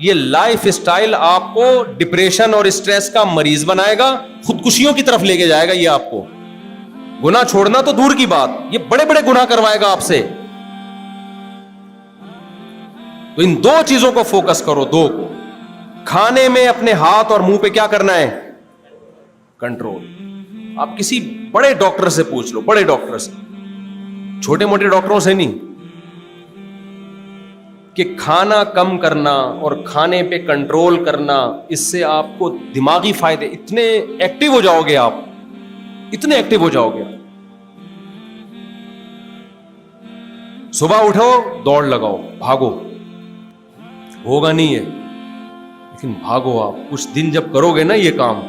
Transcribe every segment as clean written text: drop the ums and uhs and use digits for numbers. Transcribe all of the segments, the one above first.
یہ life style آپ کو ڈپریشن اور اسٹریس کا مریض بنائے گا, خودکشیوں کی طرف لے کے جائے گا. یہ آپ کو گناہ چھوڑنا تو دور کی بات, یہ بڑے بڑے گناہ کروائے گا آپ سے. تو ان دو چیزوں کو فوکس کرو, دو کو. کھانے میں اپنے ہاتھ اور منہ پہ کیا کرنا ہے؟ کنٹرول. آپ کسی بڑے ڈاکٹر سے پوچھ لو, بڑے ڈاکٹر سے, چھوٹے موٹے ڈاکٹروں سے نہیں, کہ کھانا کم کرنا اور کھانے پہ کنٹرول کرنا, اس سے آپ کو دماغی فائدے, اتنے ایکٹیو ہو جاؤ گے آپ, اتنے ایکٹیو ہو جاؤ گے. صبح اٹھو, دوڑ لگاؤ, بھاگو. ہوگا نہیں ہے لیکن بھاگو. آپ کچھ دن جب کرو گے نا یہ کام,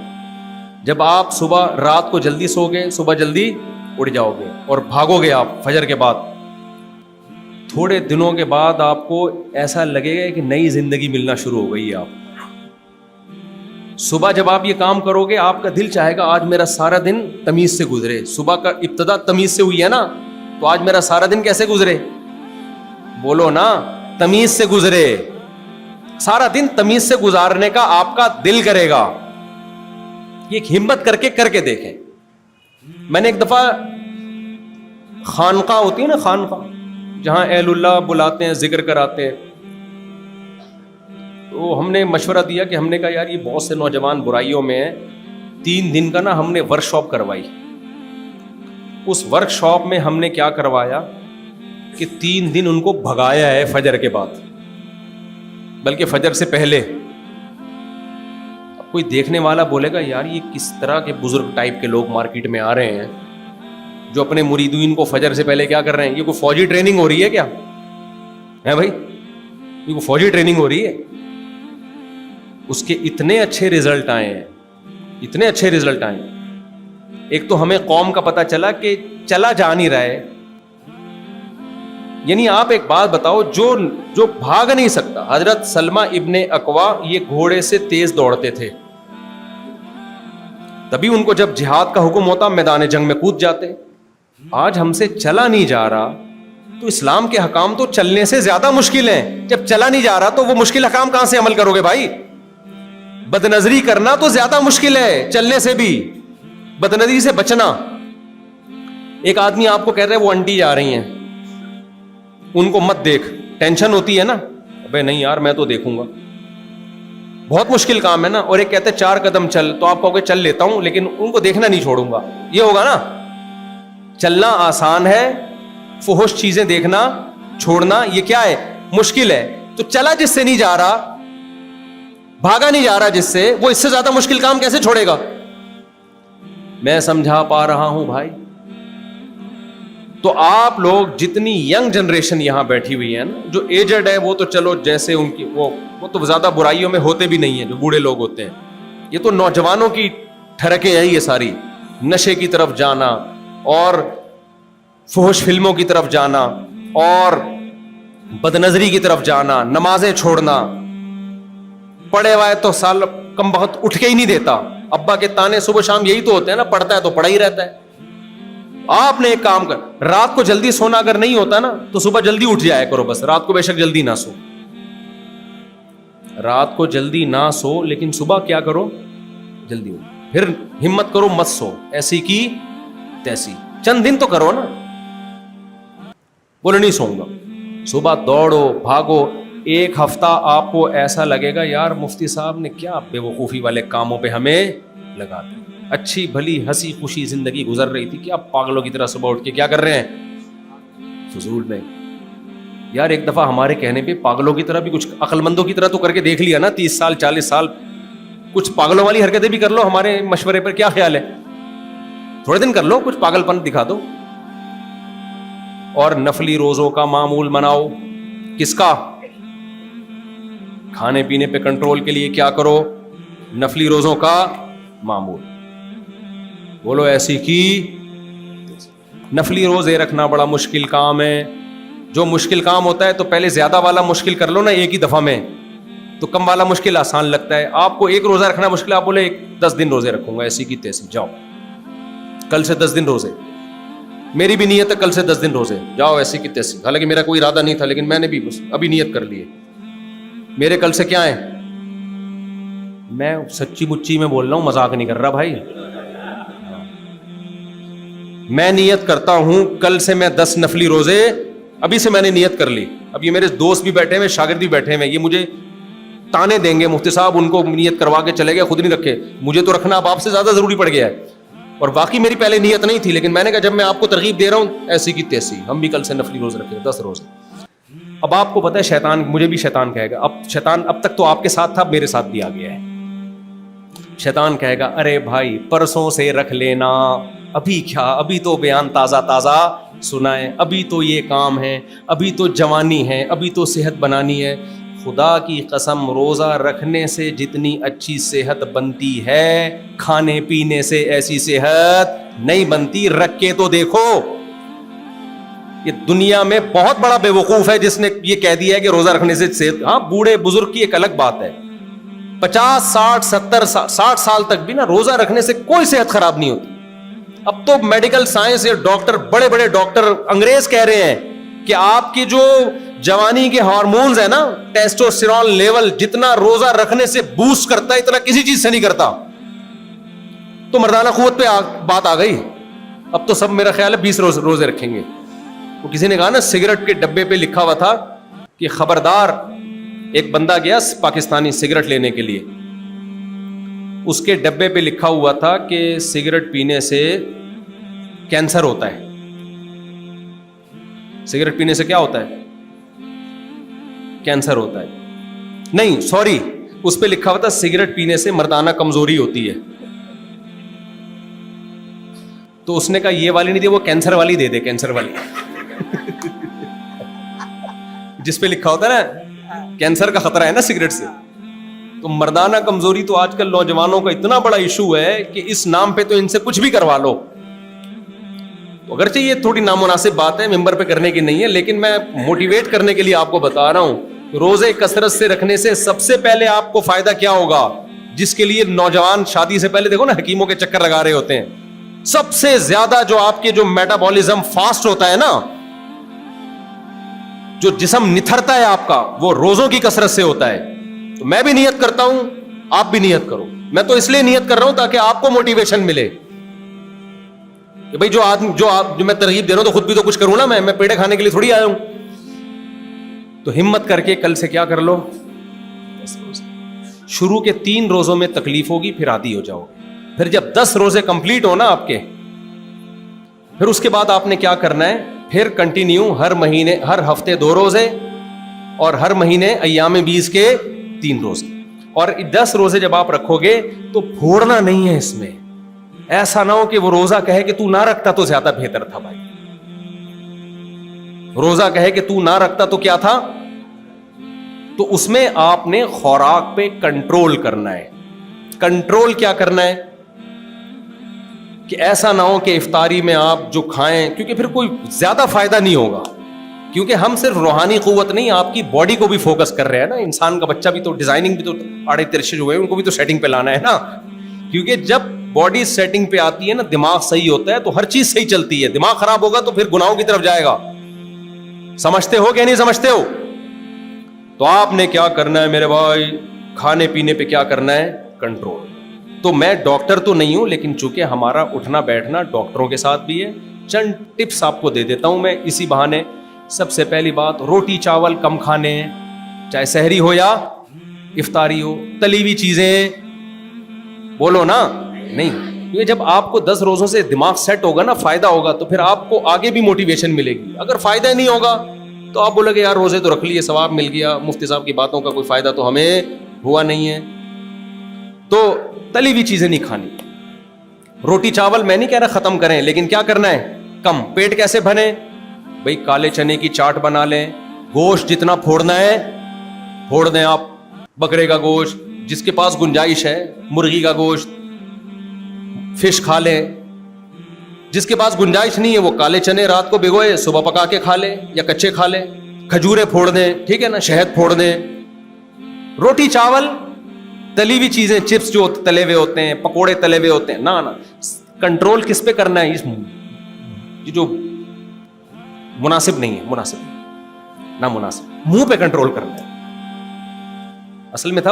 جب آپ صبح رات کو جلدی سو گے, صبح جلدی اٹھ جاؤ گے اور بھاگو گے آپ فجر کے بعد, تھوڑے دنوں کے بعد آپ کو ایسا لگے گا کہ نئی زندگی ملنا شروع ہو گئی ہے. آپ صبح جب آپ یہ کام کرو گے, آپ کا دل چاہے گا آج میرا سارا دن تمیز سے گزرے. صبح کا ابتدا تمیز سے ہوئی ہے نا, تو آج میرا سارا دن کیسے گزرے؟ بولو نا, تمیز سے گزرے. سارا دن تمیز سے گزارنے کا آپ کا دل کرے گا. یہ ہمت کر کے دیکھیں. میں نے ایک دفعہ خانقاہ ہوتی ہے نا, خانقاہ جہاں اہل اللہ بلاتے ہیں, ذکر کراتے ہیں, تو ہم نے مشورہ دیا کہ ہم نے کہا یار یہ بہت سے نوجوان برائیوں میں ہیں, 3 دن کا نا ہم نے ورک شاپ کروائی. اس ورک شاپ میں ہم نے کیا کروایا کہ 3 دن ان کو بھگایا ہے فجر کے بعد, بلکہ فجر سے پہلے. اب کوئی دیکھنے والا بولے گا یار یہ کس طرح کے بزرگ ٹائپ کے لوگ مارکیٹ میں آ رہے ہیں جو اپنے مریدین کو فجر سے پہلے کیا کر رہے ہیں؟ یہ کوئی فوجی ٹریننگ ہو رہی ہے کیا ہے بھائی؟ یہ کوئی فوجی ٹریننگ ہو رہی ہے؟ اس کے اتنے اچھے رزلٹ آئے ہیں, اتنے اچھے رزلٹ آئے ہیں. ایک تو ہمیں قوم کا پتہ چلا کہ چلا جا نہیں رہا ہے. یعنی آپ ایک بات بتاؤ, جو بھاگ نہیں سکتا, حضرت سلمہ ابن اکوا یہ گھوڑے سے تیز دوڑتے تھے, تبھی ان کو جب جہاد کا حکم ہوتا میدان جنگ میں کود جاتے. آج ہم سے چلا نہیں جا رہا, تو اسلام کے حکام تو چلنے سے زیادہ مشکل ہیں. جب چلا نہیں جا رہا تو وہ مشکل حکام کہاں سے عمل کرو گے بھائی؟ بد نظری کرنا تو زیادہ مشکل ہے چلنے سے بھی, بد نظری سے بچنا. ایک آدمی آپ کو کہہ رہا ہے وہ انٹی جا رہی ہیں, ان کو مت دیکھ, ٹینشن ہوتی ہے نا, ابے نہیں یار میں تو دیکھوں گا, بہت مشکل کام ہے نا. اور ایک کہتے ہیں 4 قدم چل, تو آپ کہو گے چل لیتا ہوں لیکن ان کو دیکھنا نہیں چھوڑوں گا, یہ ہوگا نا. چلنا آسان ہے, فحش چیزیں دیکھنا چھوڑنا یہ کیا ہے؟ مشکل ہے. تو چلا جس سے نہیں جا رہا, بھاگا نہیں جا رہا جس سے, وہ اس سے زیادہ مشکل کام کیسے چھوڑے گا؟ میں سمجھا پا رہا ہوں بھائی. تو آپ لوگ جتنی ینگ جنریشن یہاں بیٹھی ہوئی ہے نا, جو ایجڈ ہے وہ تو چلو جیسے ان کی وہ تو زیادہ برائیوں میں ہوتے بھی نہیں ہیں, جو بوڑھے لوگ ہوتے ہیں. یہ تو نوجوانوں کی ٹھڑکیں ہیں یہ ساری, نشے کی طرف جانا اور فحش فلموں کی طرف جانا اور بد نظری کی طرف جانا, نمازیں چھوڑنا. پڑھے ہوئے تو سال کم بخت اٹھ کے ہی نہیں دیتا, ابا کے تانے صبح شام یہی تو ہوتے ہیں نا, پڑھتا ہے تو پڑھا ہی رہتا ہے. آپ نے ایک کام کر, رات کو جلدی سونا اگر نہیں ہوتا نا تو صبح جلدی اٹھ جایا کرو بس. رات کو بے شک جلدی نہ سو, رات کو جلدی نہ سو, لیکن صبح کیا کرو؟ جلدی اٹھو. پھر ہمت کرو مت سو, ایسی کی تیسی, چند دن تو کرو نا. بولے نہیں سوؤں گا, صبح دوڑو بھاگو. 1 ہفتہ آپ کو ایسا لگے گا یار مفتی صاحب نے کیا بے وقوفی والے کاموں پہ ہمیں لگا دیا, اچھی بھلی ہنسی خوشی زندگی گزر رہی تھی, کیا پاگلوں کی طرح صبح اٹھ کے کیا کر رہے ہیں؟ فضول میں. یار ایک دفعہ ہمارے کہنے پہ پاگلوں کی طرح بھی کچھ عقل مندوں کی طرح تو کر کے دیکھ لیا نا, 30 سال 40 سال کچھ پاگلوں والی حرکتیں بھی کر لو ہمارے مشورے پر, کیا خیال ہے؟ تھوڑے دن کر لو, کچھ پاگل پن دکھا دو. اور نفلی روزوں کا معمول بناؤ. کس کا؟ کھانے پینے پہ کنٹرول کے لیے کیا کرو؟ نفلی روزوں کا معمول. بولو ایسی کی. نفلی روزے رکھنا بڑا مشکل کام ہے. جو مشکل کام ہوتا ہے تو پہلے زیادہ والا مشکل کر لو نا ایک ہی دفعہ میں, تو کم والا مشکل آسان لگتا ہے. آپ کو 1 روزہ رکھنا مشکل, آپ بولے 10 دن روزے رکھوں گا, ایسی کی تیسی. جاؤ کل سے 10 دن روزے, میری بھی نیت ہے کل سے 10 دن روزے, جاؤ ایسی کی تیسی. حالانکہ میرا کوئی ارادہ نہیں تھا لیکن میں نے بھی ابھی نیت کر لی ہے. میرے کل سے کیا ہے؟ میں سچی مچی میں بول رہا ہوں, مذاق نہیں کر رہا بھائی. میں نیت کرتا ہوں کل سے میں 10 نفلی روزے, ابھی سے میں نے نیت کر لی. اب یہ میرے دوست بھی بیٹھے ہوئے, شاگرد بھی بیٹھے ہوئے, یہ مجھے تانے دیں گے, مفتی صاحب ان کو نیت کروا کے چلے گئے, خود نہیں رکھے. مجھے تو رکھنا اب آپ سے زیادہ ضروری پڑ گیا ہے. اور واقعی میری پہلے نیت نہیں تھی, لیکن میں نے کہا جب میں آپ کو ترغیب دے رہا ہوں ایسی کی تیسی, ہم بھی کل سے نفلی روز رکھیں 10 روز. اب آپ کو پتہ ہے شیطان, مجھے بھی شیطان کہے گا, اب شیطان اب تک تو آپ کے ساتھ تھا, اب میرے ساتھ بھی آ گیا ہے. شیطان کہے گا ارے بھائی پرسوں سے رکھ لینا, ابھی کیا, ابھی تو بیان تازہ تازہ سنائے, ابھی تو یہ کام ہے, ابھی تو جوانی ہے, ابھی تو صحت بنانی ہے. خدا کی قسم روزہ رکھنے سے جتنی اچھی صحت بنتی ہے کھانے پینے سے ایسی صحت نہیں بنتی. رکھ کے تو دیکھو. یہ دنیا میں بہت بڑا بے وقوف ہے جس نے یہ کہہ دیا ہے کہ روزہ رکھنے سے صحت, ہاں بوڑھے بزرگ کی ایک الگ بات ہے, 50 60 70 60 سال تک بھی نا روزہ رکھنے سے کوئی صحت خراب نہیں ہوتی. اب تو میڈیکل سائنس یا ڈاکٹر, بڑے بڑے ڈاکٹر انگریز کہہ رہے ہیں کہ آپ کی جو جوانی کے ہارمونز ہیں نا, ٹیسٹوسٹیرون لیول جتنا روزہ رکھنے سے بوسٹ کرتا ہے اتنا کسی چیز سے نہیں کرتا. تو مردانہ قوت پہ بات آ گئی. اب تو سب میرا خیال ہے 20 روزے رکھیں گے. وہ کسی نے کہا نا سگریٹ کے ڈبے پہ لکھا ہوا تھا کہ خبردار, ایک بندہ گیا پاکستانی سگریٹ لینے کے لیے, اس کے ڈبے پہ لکھا ہوا تھا کہ سگریٹ پینے سے کینسر ہوتا ہے. سگریٹ پینے سے کیا ہوتا ہے؟ کینسر ہوتا ہے. نہیں سوری, اس پہ لکھا ہوا تھا سگریٹ پینے سے مردانہ کمزوری ہوتی ہے. تو اس نے کہا یہ والی نہیں دے, وہ کینسر والی دے دے, کینسر والی جس پہ لکھا ہوتا ہے نا کینسر کا خطرہ ہے نا سگریٹ سے. تو مردانہ کمزوری تو آج کل نوجوانوں کا اتنا بڑا ایشو ہے کہ اس نام پہ تو ان سے کچھ بھی کروا لو. اگرچہ یہ تھوڑی نامناسب بات ہے, ممبر پہ کرنے کی نہیں ہے, لیکن میں موٹیویٹ کرنے کے لیے آپ کو بتا رہا ہوں. روزے کثرت سے رکھنے سے سب سے پہلے آپ کو فائدہ کیا ہوگا, جس کے لیے نوجوان شادی سے پہلے دیکھو نا حکیموں کے چکر لگا رہے ہوتے ہیں. سب سے زیادہ جو آپ کے جو میٹابولزم فاسٹ ہوتا ہے نا, جو جسم نتھرتا ہے آپ کا, وہ روزوں کی کثرت سے ہوتا ہے. تو میں بھی نیت کرتا ہوں, آپ بھی نیت کرو. میں تو اس لیے نیت کر رہا ہوں تاکہ آپ کو موٹیویشن ملے کہ بھائی جو میں ترغیب دے رہا ہوں تو خود بھی تو کچھ کروں نا. میں پیڑے کھانے کے لیے تھوڑی آیا ہوں. تو ہمت کر کے کل سے کیا کر لو, شروع کے 3 روزوں میں تکلیف ہوگی, پھر عادی ہو جاؤ. پھر جب 10 روزے کمپلیٹ ہو نا آپ کے, پھر اس کے بعد آپ نے کیا کرنا ہے, پھر کنٹینیو ہر مہینے, ہر ہفتے 2 روزے, اور ہر مہینے ایام 20 کے 3 روزے. اور 10 روزے جب آپ رکھو گے تو پھوڑنا نہیں ہے اس میں. ایسا نہ ہو کہ وہ روزہ کہے کہ تو نہ رکھتا تو زیادہ بہتر تھا بھائی. روزہ کہے کہ تو نہ رکھتا تو کیا تھا. تو اس میں آپ نے خوراک پہ کنٹرول کرنا ہے. کنٹرول کیا کرنا ہے کہ ایسا نہ ہو کہ افطاری میں آپ جو کھائیں, کیونکہ پھر کوئی زیادہ فائدہ نہیں ہوگا. کیونکہ ہم صرف روحانی قوت نہیں, آپ کی باڈی کو بھی فوکس کر رہے ہیں نا. انسان کا بچہ بھی تو ڈیزائننگ بھی تو آڑے ترشے ہوئے, ان کو بھی تو سیٹنگ پہ لانا ہے نا. کیونکہ جب باڈی سیٹنگ پہ آتی ہے نا, دماغ صحیح ہوتا ہے تو ہر چیز صحیح چلتی ہے. دماغ خراب ہوگا تو پھر گناہوں کی طرف جائے گا. سمجھتے ہو کہ نہیں سمجھتے ہو؟ تو آپ نے کیا کرنا ہے میرے بھائی, کھانے پینے پہ کیا کرنا ہے, کنٹرول. تو میں ڈاکٹر تو نہیں ہوں, لیکن چونکہ ہمارا اٹھنا بیٹھنا ڈاکٹروں کے ساتھ بھی ہے, چند ٹپس آپ کو دے دیتا ہوں میں اسی بہانے. سب سے پہلی بات, روٹی چاول کم کھانے ہیں, چاہے سحری ہو یا افطاری ہو. تلی ہوئی چیزیں بولو نا نہیں, کیونکہ جب آپ کو 10 روزوں سے دماغ سیٹ ہوگا نا, فائدہ ہوگا, تو پھر آپ کو آگے بھی موٹیویشن ملے گی. اگر فائدہ نہیں ہوگا تو آپ بولو گے یار روزے تو رکھ لیے, ثواب مل گیا, مفتی صاحب کی باتوں کا کوئی فائدہ تو ہمیں ہوا نہیں ہے. تو تلی ہوئی چیزیں نہیں کھانی. روٹی چاول میں نہیں کہہ رہا ختم کریں, لیکن کیا کرنا ہے, کم. پیٹ کیسے بھریں بھائی, کالے چنے کی چاٹ بنا لیں. گوشت جتنا پھوڑنا ہے پھوڑ دیں آپ. بکرے کا گوشت, جس کے پاس گنجائش ہے, مرغی کا گوشت, فش کھا لیں. جس کے پاس گنجائش نہیں ہے وہ کالے چنے رات کو بھگوئے, صبح پکا کے کھا لیں یا کچے کھا لیں. کھجورے پھوڑ دیں, ٹھیک ہے نا, شہد پھوڑ دیں. روٹی چاول, تلی ہوئی چیزیں, چپس جو تلے ہوئے ہوتے ہیں, پکوڑے تلے ہوئے ہوتے ہیں, نا. کنٹرول کس پہ کرنا ہے, اس جو مناسب نہیں ہے, مناسب نہ مناسب, منہ پہ کنٹرول کرنا ہے. اصل میں تھا